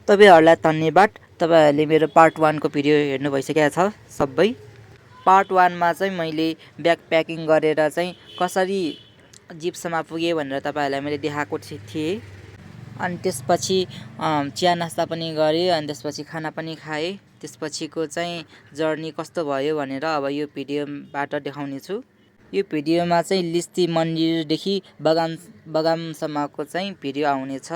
तपाईहरुलाई धन्यवाद। तपाईहरुले मेरो पार्ट 1 को भिडियो हेर्नु भइसकेको छ सबै। पार्ट 1 मा चाहिँ मैले ब्याग प्याकिङ गरेर चाहिँ कसरी जिप्समा पुगे भनेर तपाईहरुलाई मैले देखाएको थिएँ। अनि त्यसपछि चिया नास्ता पनि गरे, अनि त्यसपछि खाना पनि खाए। त्यसपछिको चाहिँ जर्नी कस्तो भयो भनेर अब यो भिडियोबाट देखाउने छु। यो भिडियोमा चाहिँ लिस्ती मन्दिरदेखि बगामसम्मको चाहिँ भिडियो आउनेछ,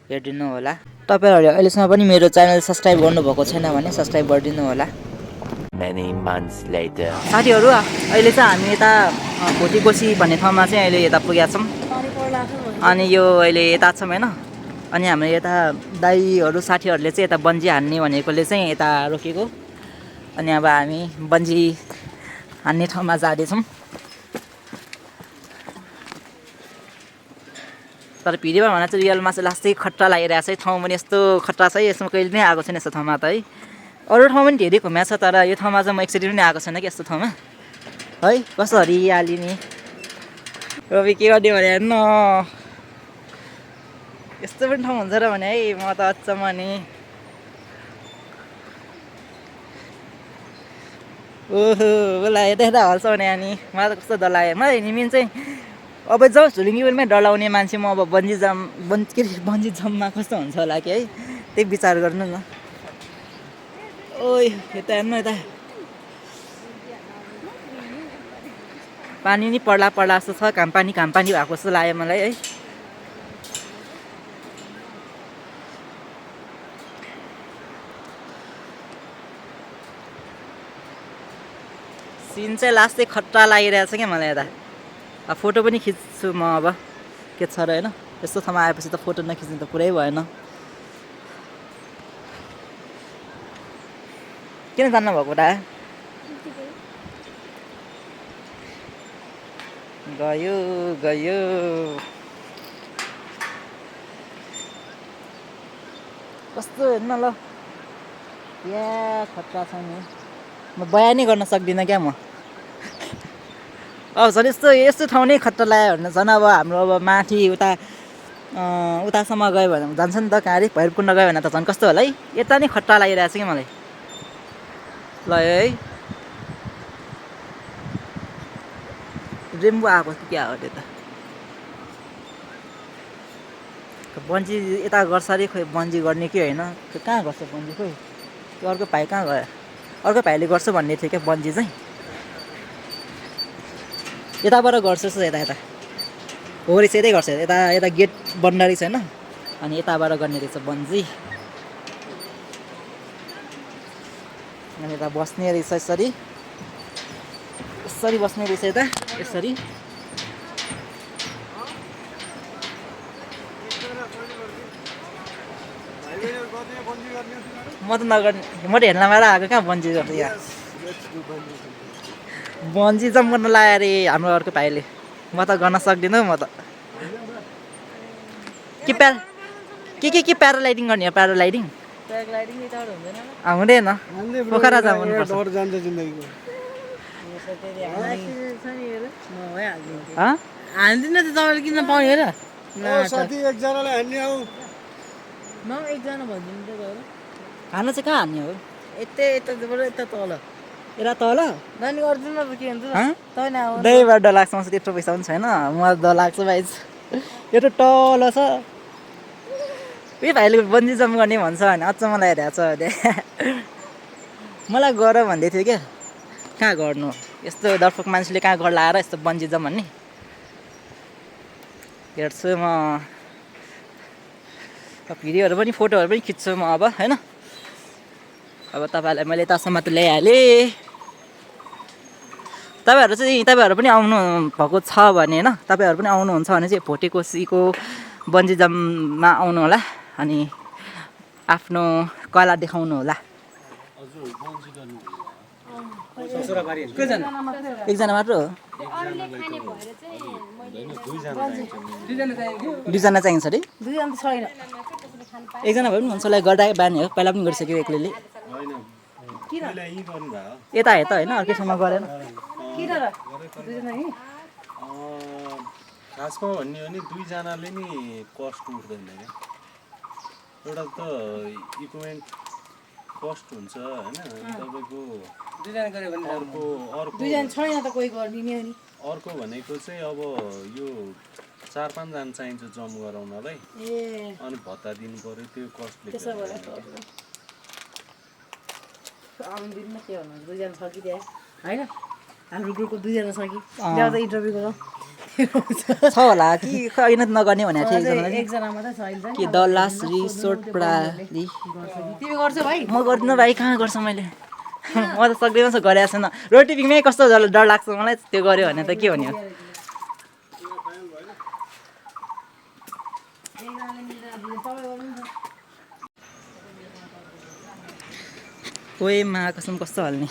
हेरिदिनु होला। तपाईहरुले अहिलेसम्म पनि मेरो च्यानल सब्स्क्राइब गर्नुभएको छैन भने सब्स्क्राइब गरिदिनु होला। Many months later. साथीहरु अहिले चाहिँ हामी यता भोटेकोसी भन्ने ठाउँमा चाहिँ अहिले यता पुगेका छौं। अनि यो अहिले यता छौं हैन। अनि हाम्रो यता दाइहरु साथीहरुले चाहिँ यता बन्जी हान्ने भनेकोले चाहिँ यता रोकेको। अनि अब हामी बन्जी हान्ने ठाउँमा जाँदै छौं। तर भिडियोमा भन्दा चाहिँ रियलमा चाहिँ लास्टै खट्टा लागिरहेछ है। ठाउँ पनि यस्तो खट्टा छ है, यसमा कहिले नै आएको छैन यस्तो ठाउँमा त है। अरु ठाउँ पनि धेरै घुमेको छ, तर यो ठाउँमा चाहिँ म एकचोटि पनि आएको छैन कि यस्तो ठाउँमा है। कस्तो हरियाली नि। रवि के गर्ने भने हेर्न, यस्तो पनि ठाउँ हुन्छ र भने है, म त अचम्म नि। ओहो बोला यता यता हल्छ भने अनि मलाई त कस्तो डर लाग्यो। मलाई निमिन चाहिँ अब जब झुलुङ्गीमा डर लाउने मान्छे म अब बन्जी जम्पमा कस्तो हुन्छ होला कि है, त्यही विचार गर्नु न। ओइ यता हेर्नु यता पानी नि पर्ला जस्तो छ, घाम पानी भएको जस्तो लाग्यो मलाई है। सिन चाहिँ लास्टै खट्टा लागिरहेछ क्या मलाई यता। अब फोटो पनि खिच्छु म अब, के छ र हैन। यस्तो ठाउँमा आएपछि त फोटो नखिच्नु त पुरै भएन। किन जान्न भएको त? गयो गयो कस्तो हेर्न ल, या खतरा छ नि। म बयानै गर्न सक्दिनँ क्या म। अब झन् यस्तो ठाउँ नै खतरा लाग्यो भने झन् अब हाम्रो अब माथि उतासम्म गयो भने जान्छ नि त, कहाँ अरे भैरवकुण्ड गयो भने त झन् कस्तो होला है। यता नै खतरा लागिरहेछ कि मलाई। ल है रेम्बो आएको क्या हो त्यो त। बन्जी यता गर्छ अरे, खोइ बन्जी गर्ने कि होइन, त्यो कहाँ गर्छ बन्जी, खोइ त्यो अर्को भाइ कहाँ गयो। अर्को भाइले गर्छु भन्ने थियो क्या बन्जी चाहिँ। यताबाट गर्छ जस्तो यता हो रहेछ, यतै गर्छ। यता गेट बन्द रहेछ होइन, अनि यताबाट गर्ने रहेछ बन्जी। अनि यता बस्ने रहेछ, यसरी बस्ने रहेछ यता यसरी। म त नगर्ने, म त हेर्न मात्र आएको कहाँ बन्जी गर्छ यहाँ। बन्जी जम्प गर्न लाग्यो अरे हाम्रो अर्को भाइले, म त गर्न सक्दिनँ। म त के प्याराग्लाइडिङ गर्ने हो? प्याराग्लाइडिङ हुँदैन, पोखरा जानुपर्छ। हान्दिनँ त तपाईँले किन पाउने र? साथी एकजनालाई हान्ने आऊ म एकजना भनिदिनु त गएर। खाना चाहिँ कहाँ हान्ने हो? यता तल यता तल नानी गरिदिनु न, के हुन्छ तपाईँ आउनु। दैबाट डर लाग्छ, मसँग त्यत्रो पैसा पनि छैन। मलाई डर लाग्छ भाइ, यत्रो तल छ। यही भाइले बन्जी जम्प गर्ने भन्छ भने अचम्म लागिरहेको छ। मलाई गर भन्दै थियो क्या, कहाँ गर्नु यस्तो डरपोक मान्छेले, कहाँ गर्ला आएर यस्तो बन्जी जम्प भन्ने। हेर्छु म भिडियोहरू पनि फोटोहरू पनि खिच्छु म अब होइन। अब तपाईँहरूलाई मैले यतासम्म त ल्याइहालेँ। तपाईँहरू पनि आउनु भएको छ भने होइन, तपाईँहरू पनि आउनुहुन्छ भने चाहिँ भोटेकोसीको बन्जी जम्पमा आउनु होला। अनि आफ्नो कला देखाउनु होला। एकजना मात्र हो? दुईजना चाहिन्छ अरे? दुईजना त छैन, एकजना भए पनि हुन्छ होला, गर्दा बानी हो, पहिला पनि गरिसक्यो एक्लैले। यता हेर त होइन, अर्कैसँग गरेर खासमा भन्ने हो भने दुईजनाले नि कस्ट उठ्दैन क्या। एउटा त इक्विपमेन्ट कस्ट हुन्छ हैन तपाईको डिजाइन गर्यो भने अर्को अर्को डिजाइन छैन त कोही गरिदिने नि अर्को भनेको चाहिँ अब यो 4-5 जना चाहिन्छ जम गराउनलाई ए अनि भत्ता दिनु पर्यो त्यो कस्टले त्यसो भए आउनु दिनमा के भन्नु दुईजना छ कि त्यहाँ होइन हाम्रो ग्रुपको दुईजना छ कि ल्याउँदा इन्टरभ्यू गरौँ छ होला कि होइन नगर्ने भनेको थियो एकजनाले एकजना मात्रै छ अहिले के द लास्ट रिसोर्ट प्रणाली तिमी गर्छौ भाइ म गर्दिनँ भाइ कहाँ गर्छु मैले म त सक्दैन छ गरेको छैन रोटी पिङमै कस्तो डर लाग्छ मलाई त्यो गऱ्यो भने त के हुने हो ओए महाकसम कस्तो हाल्ने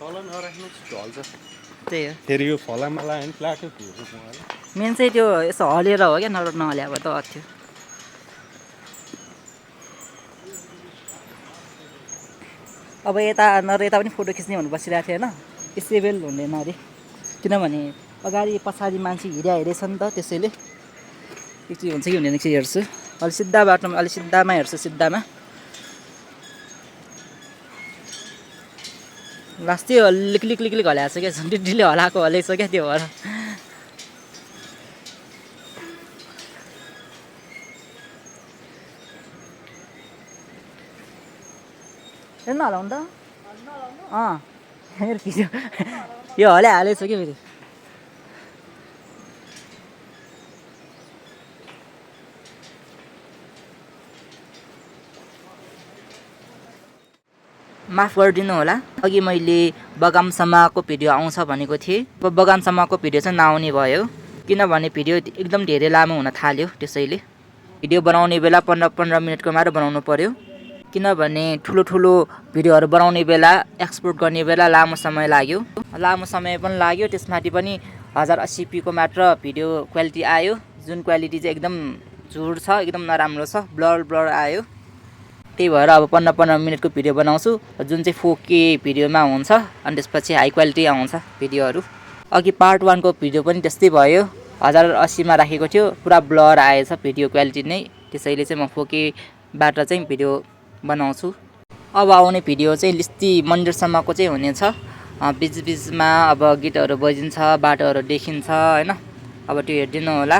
तल नराख्नु ढल्छ त्यही हो फेरि यो फलामा लायो भने प्लाटो थियो मेन चाहिँ त्यो यसो हलेर हो क्या नहल्या भए त अर्थ्यो अब यता नर यता पनि फोटो खिच्ने भनेर बसिरहेको थियो होइन स्टेबल हुँदैन अरे किनभने अगाडि पछाडि मान्छे हिँडिरहेछ नि त त्यसैले एकचोटि हुन्छ कि हुँदैन एकचोटि हेर्छु अलि सिधा बाटोमा अलि सिद्धामा हेर्छु सिद्धामा लास्ट त्यो लिक्लिक लिक्लिक हल्याएको छ क्या झन् डिले हलाएको हलेछ क्या त्यो भएर हेर्नु हलाउनु त मेरो खिच्यो यो हल्या हालेछ कि फेरि माफ गरिदिनु होला अघि मैले बगानसम्मको भिडियो आउँछ भनेको थिएँ अब बगानसम्मको भिडियो चाहिँ नआउने भयो किनभने भिडियो एकदम धेरै लामो हुन थाल्यो त्यसैले भिडियो बनाउने बेला 15-15 मिनटको मात्र बनाउनु पर्यो किनभने ठुलो ठुलो भिडियोहरू बनाउने बेला एक्सपोर्ट गर्ने बेला लामो समय लाग्यो पनि लाग्यो त्यसमाथि पनि 1080p को मात्र भिडियो क्वालिटी आयो जुन क्वालिटी चाहिँ एकदम झुड छ एकदम नराम्रो छ ब्लर आयो त्यही भएर अब 15-15 मिनटको भिडियो बनाउँछु जुन चाहिँ 4K भिडियोमा हुन्छ अनि त्यसपछि हाई क्वालिटी आउँछ भिडियोहरू अघि पार्ट 1 को भिडियो पनि त्यस्तै भयो 1080 मा राखेको थियो पुरा ब्लर आएछ भिडियो क्वालिटी नै त्यसैले चाहिँ म 4K बाट चाहिँ भिडियो बनाउँछु अब आउने भिडियो चाहिँ लिस्टी मन्दिरसम्मको चाहिँ हुनेछ बिचबिचमा अब गीतहरू बजिन्छ बाटोहरू देखिन्छ हैन अब त्यो हेर्दिनु होला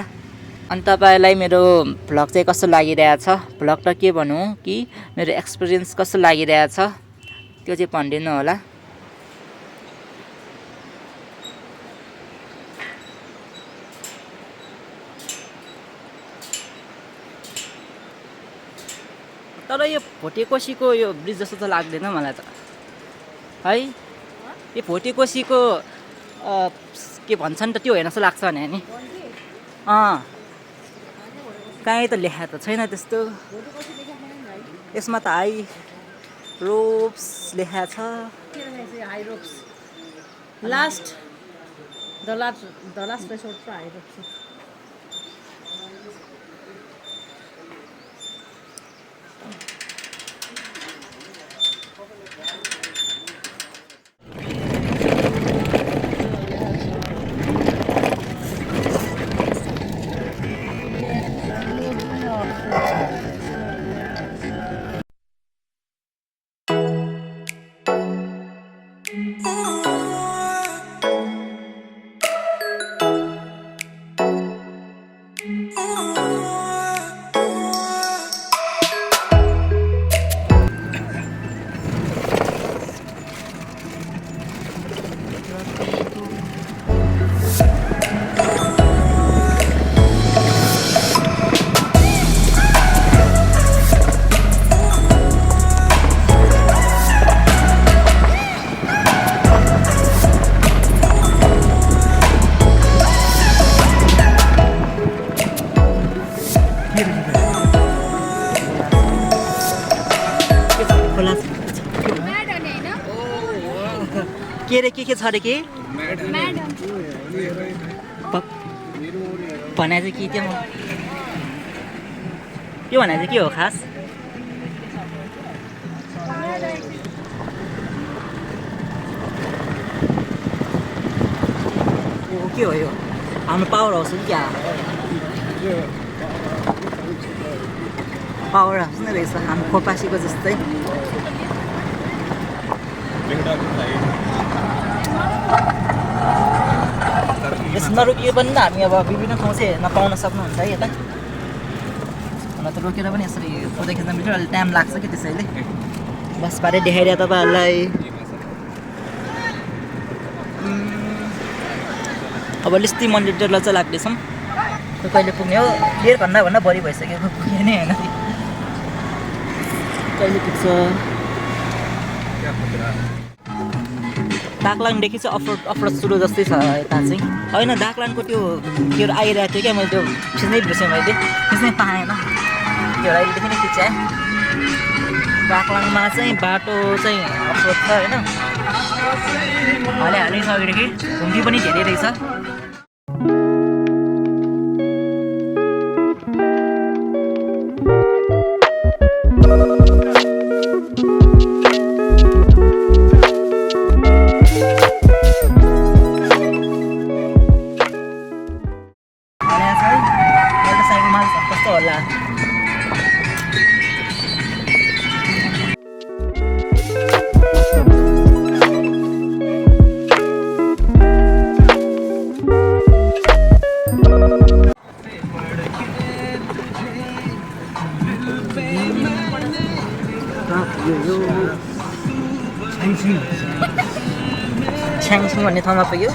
अनि तपाईलाई मेरो भ्लग चाहिँ कस्तो लागिरहेछ भ्लग त के भनौँ कि मेरो एक्सपिरियन्स कस्तो लागिरहेछ त्यो चाहिँ भनिदिनु होला तर यो भोटेकोसीको यो ब्रिज जस्तो त लाग्दैन मलाई त है यो भोटेकोसीको के भन्छन् त त्यो हेर्न जस्तो लाग्छ भने नि कहीँ त लेखा त छैन त्यस्तो यसमा त हाई रोप्स लेखा छ high ropes last the last resort छ हाई रोप्स के छ अरे के भने चाहिँ के त्यो भने चाहिँ के हो खास के हो यो हाम्रो पावर हाउस हो कि क्या पावर हाउस नै रहेछ हाम्रो खोपासीको जस्तै यसमा रोकियो पनि हामी अब विभिन्न ठाउँ चाहिँ हेर्न पाउन सक्नुहुन्छ है यता हुन त रोकेर पनि यसरी फोटो खिच्न मिल्छ अलिक टाइम लाग्छ कि त्यसैले बसबाटै देखाइदिएँ तपाईँहरूलाई अब लिस्टी मन्दिर डेलो चाहिँ लाग्दैछौँ कहिले पुग्ने हो 1.5 घन्टाभन्दा बढी भइसक्यो पुग्ने नै होइन कहिले पुग्छ दाकलाङदेखि चाहिँ अफरोड सुरु जस्तै छ यता चाहिँ होइन दाकलाङको त्यो आइरहेको थियो क्या मैले त्यो खिच्नै बिर्सेँ मैले खिच्नै पाएन त्यो अहिलेदेखि नै खिचाएँ दाकलाङमा चाहिँ बाटो चाहिँ अफरोड छ होइन हालै छ अघिदेखि घुम्ती पनि धेरै रहेछ छ्याङछिङ भन्ने ठाउँमा पुग्यो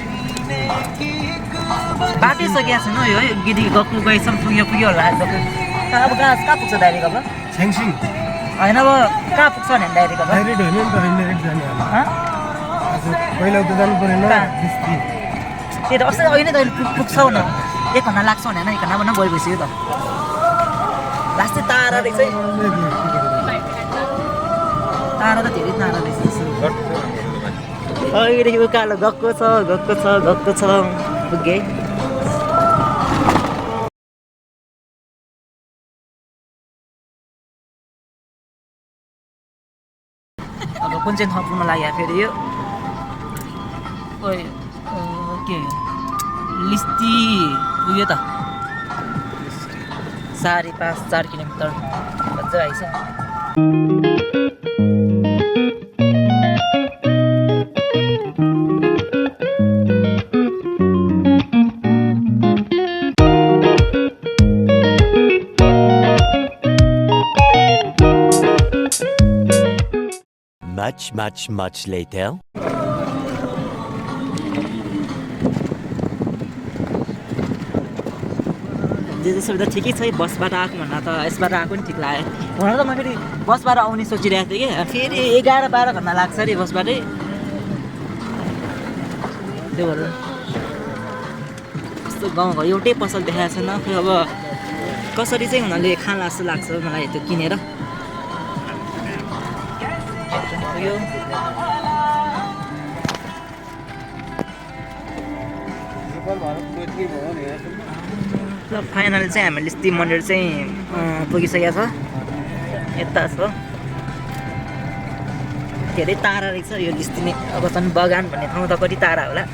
बाटै सकिएको छैन यो है गिरी गएको गएसम्म पुग्यो होला अब कहाँ पुग्छ डाइरेक्ट अब छ्याङछिङ होइन अब कहाँ पुग्छ भने डाइरेक्ट अब डाइरेक्ट होइन नि त इन्डाइरेक्ट जाने होला पहिला उता जानु परेन त्यही त अस्ति अहिले त अहिले पुग्छौ न 1 घन्टा लाग्छ भने होइन 1 घन्टाभन्दा बढी भइसक्यो त लास्टै तारा रहेछ है तारा त धेरै तारा रहेछ अहिलेदेखि उकालो गएको छ पुगेँ अब कुन चाहिँ ठाउँ पुग्न लाग्यो फेरि यो के लिस्टी पुग्यो त 4.5 किलोमिटर मजा आइछ Much later. जे सुविधा ठिकै छ बसबाट आएको भन्दा त यसबाट आएको नि ठिक लाग्यो हुन त म फेरि बसबाट आउने सोचिरहेको थिएँ कि फेरि 11-12 घन्टा लाग्छ अरे बसबाटै त्यो भएर यस्तो गाउँघर एउटै पसल देखाएको छैन खै अब कसरी चाहिँ उनीहरूले खाला जस्तो लाग्छ मलाई त्यो किनेर र फाइनल चाहिँ हामी लिस्टी मन्दिर चाहिँ पुगिसकेको छ यता छ धेरै तारा रहेछ यो लिस्टी अब झन् बगान भन्ने ठाउँ त कति तारा होला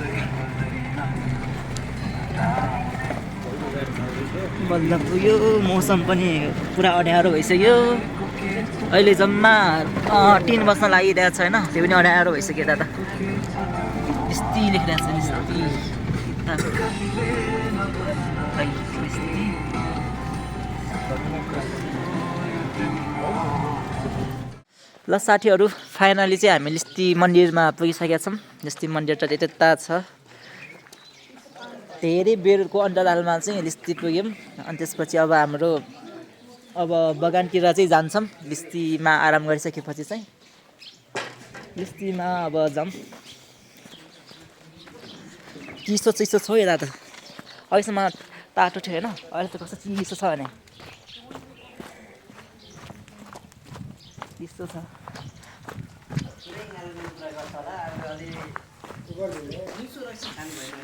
बल्ल पुग्यो मौसम पनि पुरा अँध्यारो भइसक्यो अहिले जम्मा 3 बज्न लागिरहेको छ होइन त्यो पनि अँध्यारो भइसक्यो दादा लिस्टी लेखिरहेको छ लिस्टी ल साथीहरू फाइनली चाहिँ हामी लिस्टी मन्दिरमा पुगिसकेका छौँ लिस्टी मन्दिर त त्यता छ धेरै बेरको अन्तरालमा चाहिँ लिस्टी पुग्यौँ अनि त्यसपछि अब हाम्रो अब बगानतिर चाहिँ जान्छौँ लिस्टीमा आराम गरिसकेपछि चाहिँ लिस्टीमा अब जाऊँ चिसो छ यता त अहिलेसम्म तातो थियो होइन अहिले त कस्तो चिसो छ भने चिसो छ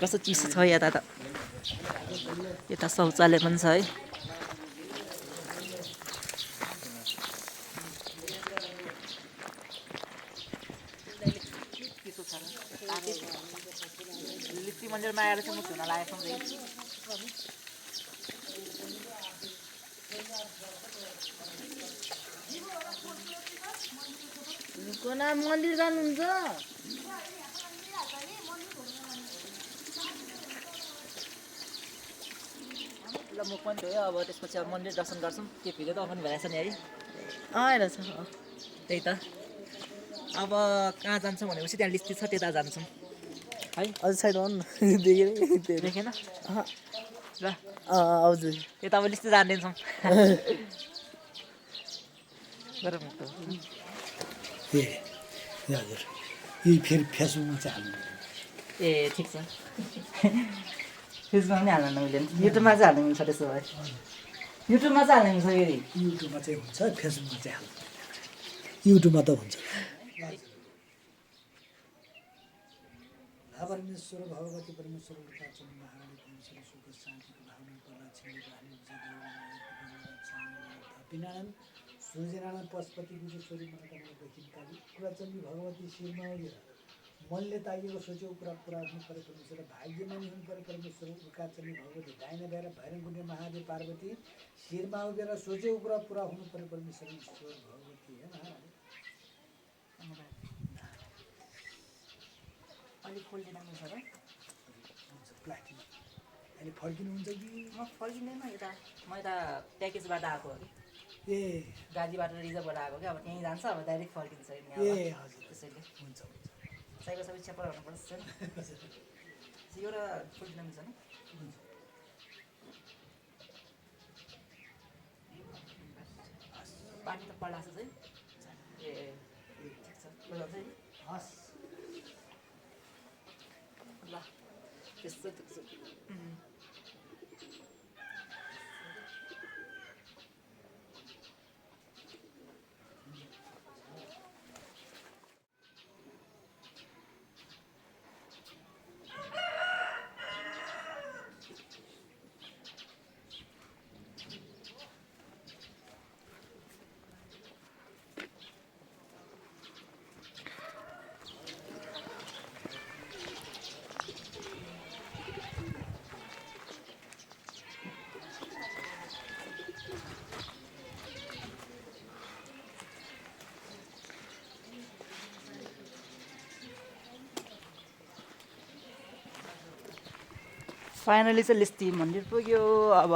कस्तो चिसो छ यता त यता शौचालय पनि छ है लिस्टी मन्दिरमा आएर चाहिँ म धुन लागेको छु कोना मन्दिर जानुहुन्छ ल म पनि धोयो अब त्यसपछि अब मन्दिर दर्शन गर्छौँ के भिडियो त अफन भइरहेछ नि है रहेछ त्यही त अब कहाँ जान्छौँ भनेपछि त्यहाँ लिस्ट छ त्यता जान्छौँ है अझ साइड आउनु देखेन देखेन ल हजुर त्यता अब लिस्ट जानिदिन्छौँ गरौँ त ए हजुर यी फेरि फेसबुकमा चाहिँ हाल्नु ए ठिक छ फेसबुकमा पनि हाल्न नमिल्दैन युट्युबमा चाहिँ हाल्नु मिल्छ त्यसो भए युट्युबमा चाहिँ हाल्नु मिल्छ फेरि युट्युबमा चाहिँ हुन्छ फेसबुकमा चाहिँ हाल्नु युट्युबमा त हुन्छ परमेश्वर भगवती परमेश्वर महारानी परमेश्वर सुख शान्तिको भावना पिनारायण सूर्यनारायण पशुपति गुजेश्वरी मनोकामना दक्षिणकाली कुराचण्डी भगवती शिरमा मनले तागिएको सोचेको कुरा पुरा हुनु पऱ्यो परमेश्वर भाग्यमानी हुनु पऱ्यो परमेश्वर उकाचण्डी भगवती दाहिना भएर भैरवकुण्ड महादेव पार्वती शिरमा उभिएर सोचेको कुरा पुरा हुनु पऱ्यो परमेश्वर ईश्वर भगवती अलिक खोल्दैन मिल्छ र प्लास्टिक अहिले फर्किनुहुन्छ कि म फर्किँदैन यता म यता प्याकेजबाट आएको हो कि ए गाडीबाट रिजर्भबाट आएको क्या अब त्यहीँ जान्छ अब डाइरेक्ट फर्किन्छ ए हजुर त्यसैले हुन्छ चाहिएको सबै चेपर हुनुपर्छ एउटा खोल्दैन मिल्छ नि पानी त पढाएको छ है ए ठिक छ हस् ल त्यस्तो फाइनली चाहिँ लिस्टी मन्दिर पुग्यो अब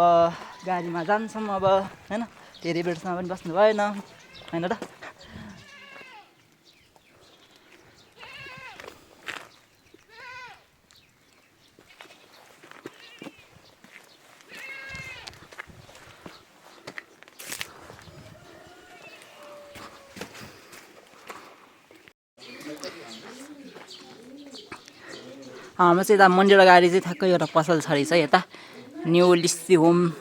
गाडीमा जान्छौँ अब होइन धेरै बेरसम्म पनि बस्नु भएन होइन र हाम्रो चाहिँ यता मन्दिर अगाडि चाहिँ ठ्याक्कै एउटा पसल छ रहेछ यता न्यू लिस्टी होम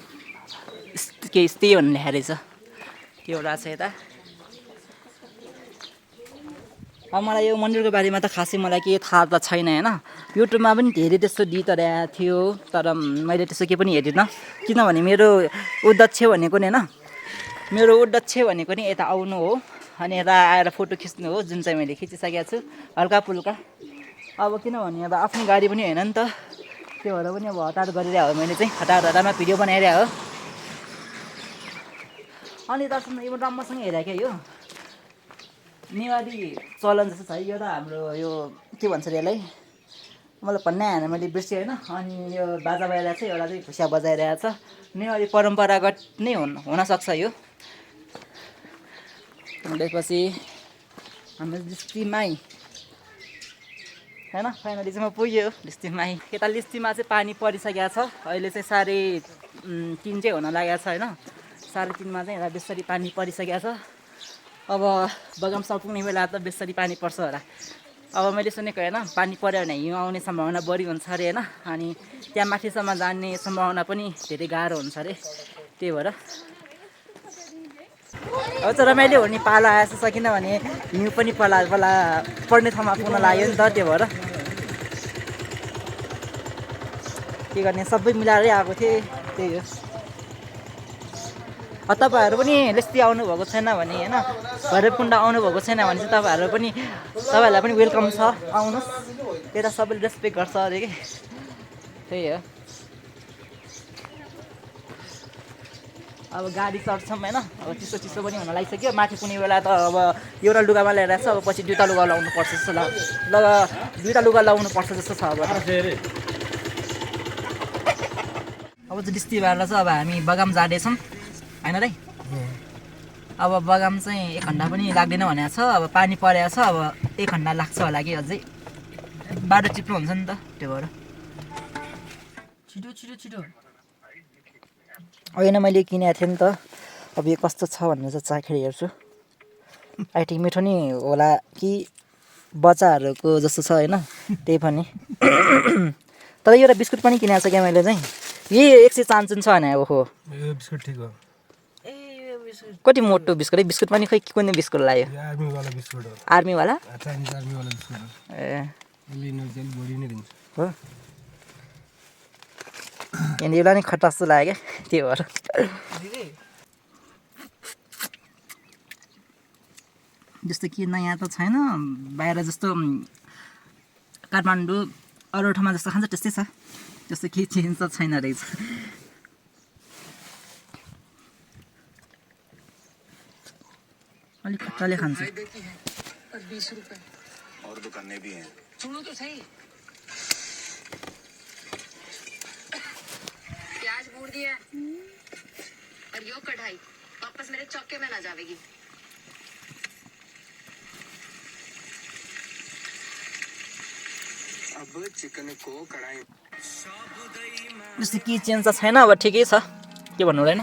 के स्टे भन्ने लेखेको रहेछ त्यो एउटा छ यता अब मलाई यो मन्दिरको बारेमा त खासै मलाई केही थाहा त छैन होइन युट्युबमा पनि धेरै त्यस्तो दिइरहेको थियो तर मैले त्यस्तो केही पनि हेरिनँ किनभने मेरो उद्देश्य भनेको नि होइन मेरो उद्देश्य भनेको नि यता आउनु हो अनि यता आएर फोटो खिच्नु हो जुन चाहिँ मैले खिचिसकेको छु हल्का फुल्का अब किनभने अब आफ्नो गाडी पनि होइन नि त त्यो भएर पनि अब हतार गरिरहेको हो मैले चाहिँ हतारमा भिडियो बनाइरहेको हो अनि तर्सम्म यो राम्रोसँग हेरेँ क्या यो नेवारी चलन जस्तो छ यो त हाम्रो यो के भन्छ अरे यसलाई मलाई भन्नै आएन मैले बिर्सेँ होइन अनि यो बाजा बजाएर चाहिँ एउटा चाहिँ खुसिया बजाइरहेको छ नेवारी परम्परागत नै हुनसक्छ यो त्यसपछि हाम्रो लिस्टीमै होइन फाइनली चाहिँ म पुग्यो लिस्टीमै यता लिस्टीमा चाहिँ पानी परिसकेको छ अहिले चाहिँ 3:30 चाहिँ हुन लागेको छ होइन 3:30मा चाहिँ एउटा बेसरी पानी परिसकेको छ अब बगाम सपुग्ने बेला त बेसरी पानी पर्छ होला अब मैले सुनेको होइन पानी पऱ्यो भने हिउँ आउने सम्भावना बढी हुन्छ अरे होइन अनि त्यहाँ माथिसम्म जाने सम्भावना पनि धेरै गाह्रो हुन्छ अरे त्यही भएर अब चाहिँ रमाइलो हो नि पाला आएछ किनभने हिउँ पनि पर्ने ठाउँमा पुग्न लाग्यो नि त त्यो भएर के गर्ने सबै मिलाएरै आएको थिएँ त्यही हो तपाईँहरू पनि लिस्टी आउनुभएको छैन भने होइन भैरवकुण्ड आउनुभएको छैन भने चाहिँ तपाईँहरूलाई पनि वेलकम छ आउनुहोस् यता सबैले रेस्पेक्ट गर्छ अरे कि त्यही हो अब गाडी चढ्छौँ होइन अब चिसो चिसो पनि हुन लागिसक्यो माथि कुनै बेला त अब एउटा लुगामा ल्याएर छ अब पछि 2टा लुगा लाउनु पर्छ जस्तो ल 2टा लुगा लाउनु पर्छ जस्तो छ अब चाहिँ डिस्टी भएर चाहिँ अब हामी बगाम जाँदैछौँ होइन रे अब बगाम चाहिँ 1 घन्टा पनि लाग्दैन भनेको छ अब पानी परेको छ अब 1 घन्टा लाग्छ होला कि अझै बाटो चिप्लो हुन्छ नि त त्यो भएर छिटो होइन मैले किनेको थिएँ नि त अब यो कस्तो छ भनेर चाहिँ चाखेर हेर्छु आइटी मिठो नि होला कि बच्चाहरूको जस्तो छ होइन त्यही पनि तर एउटा बिस्कुट पनि किनेको छ क्या मैले चाहिँ यही 100 चान्चुन छ भने ओहो यो बिस्कुट ठिक हो कति मोटो बिस्कुट है बिस्कुट पनि खै कुनै बिस्कुट लाग्यो आर्मीवाला बिस्कुट हो आर्मीवाला चाइनिज आर्मीवाला बिस्कुट हो ए यसले एनर्जी अलिक बढी नै दिन्छ हो यहाँनिर नि खटास जस्तो लाग्यो क्या त्यही भएर जस्तो कि नयाँ त छैन बाहिर जस्तो काठमाडौँ अरू ठाउँमा जस्तो खान्छ त्यस्तै छ जस्तो केही चेन्ज त छैन रहेछ अलिक खट्टाले खान्छ और दुकानें भी हैं सुनो तो सही प्याज भून दिया और यो कढ़ाई वापस मेरे चौके में ना जावेगी अब चिकन को कढ़ाई जस्तो के चेन्ज त छैन अब ठिकै छ के भन्नु होइन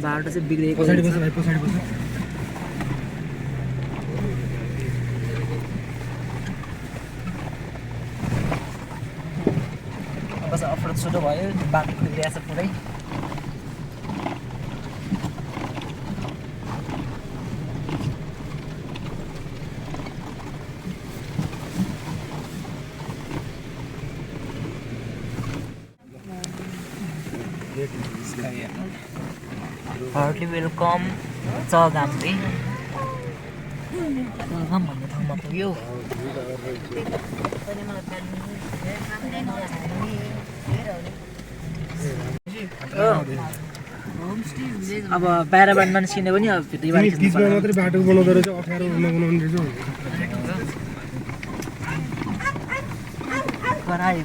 बाटो चाहिँ बिग्रेको पछाडि बस भाइ पछाडि बस बस अफरोड सुरु भयो बाटो बिग्रिएको छ पुरै हार्टली वेलकम चगाम्बे चगाम भन्ने ठाउँमा पुग्यो अब बाहिरबाट निस्किने पनि अब बिचमा मात्रै बाटो बनाउँदो रहेछ अप्ठ्यारो बनाउने रहेछ कराई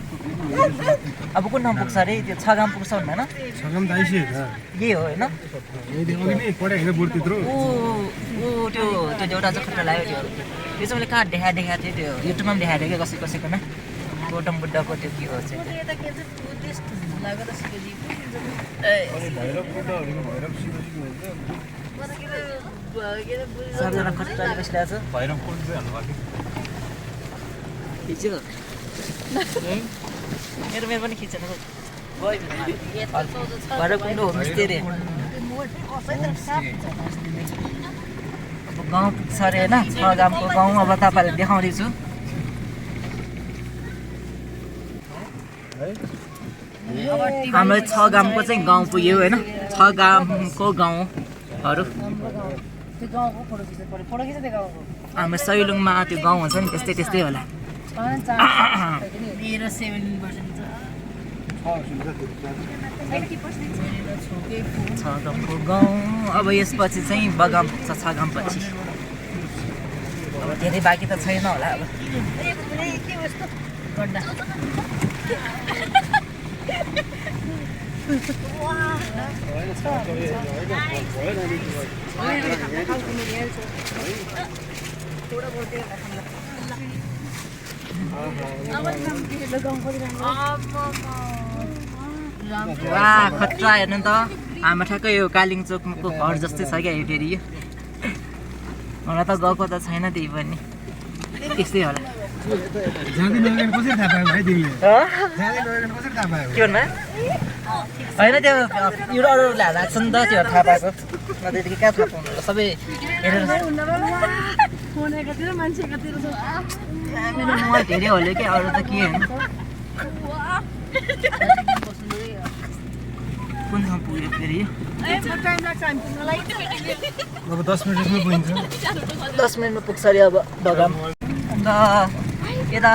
अब कुन ठाउँ पुग्छ अरे त्यो छगाम पुग्छ भन्दैन छगाम दाइसे यही हो होइन अघि नै पढाइ होइन बोर्ड त्यत्रो ऊ त्यो एउटा चाहिँ खतरा लाग्यो त्यो चाहिँ मैले कहाँ देखाएको थिएँ त्यो युट्युबमा पनि देखाएको थिएँ कि कसैकोमा गौतम बुद्धको त्यो के हो चाहिँ सबजना खतरा बसिरहेको छ मेरो पनि खिचेन भैरवकुण्ड होमस्टे अरे अब गाउँ पुग्छ अरे होइन छगामको गाउँ अब तपाईँहरूले देखाउँदैछु हाम्रो छगामको चाहिँ गाउँ पुग्यो होइन छगामको गाउँहरू हाम्रो सैलुङमा त्यो गाउँ हुन्छ नि त्यस्तै त्यस्तै होला मेरो 7% छगामको गाउँ अब यसपछि चाहिँ बगाम पुग्छ छगाम पछि अब धेरै बाँकी त छैन होला अब वा खतरा हेर्नु त हाम्रो ठ्याक्कै यो कालिङ चोकको घर जस्तै छ क्या यो फेरि मलाई त गएको त छैन त्यही पनि त्यस्तै होला जाँदै नगएको कसरी थाहा पायो भाइ तिमीले जाँदै नगएको कसरी थाहा पायो के भन्नु होइन त्यो एउटा अरूले हालेको छ नि त त्यो थाहा पाएको नत्र त्यति कहाँ थाहा पाउनु सबै हेरेर फोन एकातिर मान्छे एकातिर छ मेरो मोबाइल धेरै होल्यो कि अरू त के होइन कुन ठाउँ पुग्यो फेरि टाइम लाग्छ हामी पुग्नलाई अब 10 मिनेटमा पुगिन्छ 10 मिनटमा पुग्छ अरे अब बगाम अन्त यता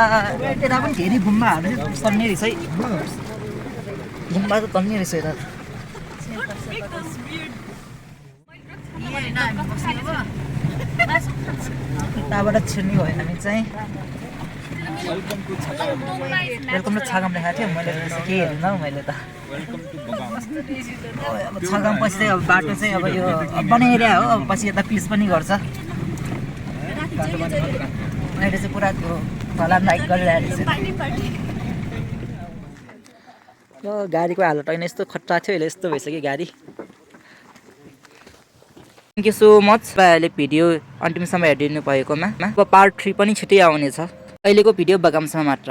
यता पनि धेरै गुम्बाहरू तन्ने रहेछ है गुम्बा त तन्ने रहेछ यता यताबाट छिर्ने भयो हामी चाहिँ वेलकम टु छागाम लेखाएको थियो मैले केही हेरेन हौ मैले त अब छागाम पछि चाहिँ अब बाटो चाहिँ अब यो बनाइरह्यो हो अब पछि यता पिच पनि गर्छ अहिले चाहिँ पुरा त्यो ढलान हाइक गरिरहेको छ ल गाडीको हालत होइन यस्तो खट्टा थियो अहिले यस्तो भइसक्यो गाडी थ्याङ्क यू सो मच तपाईँहरूले भिडियो अन्तिमसम्म हेरिदिनु भएकोमा अब पार्ट 3 पनि छिट्टै आउनेछ अहिलेको भिडियो बगामसम्म मात्र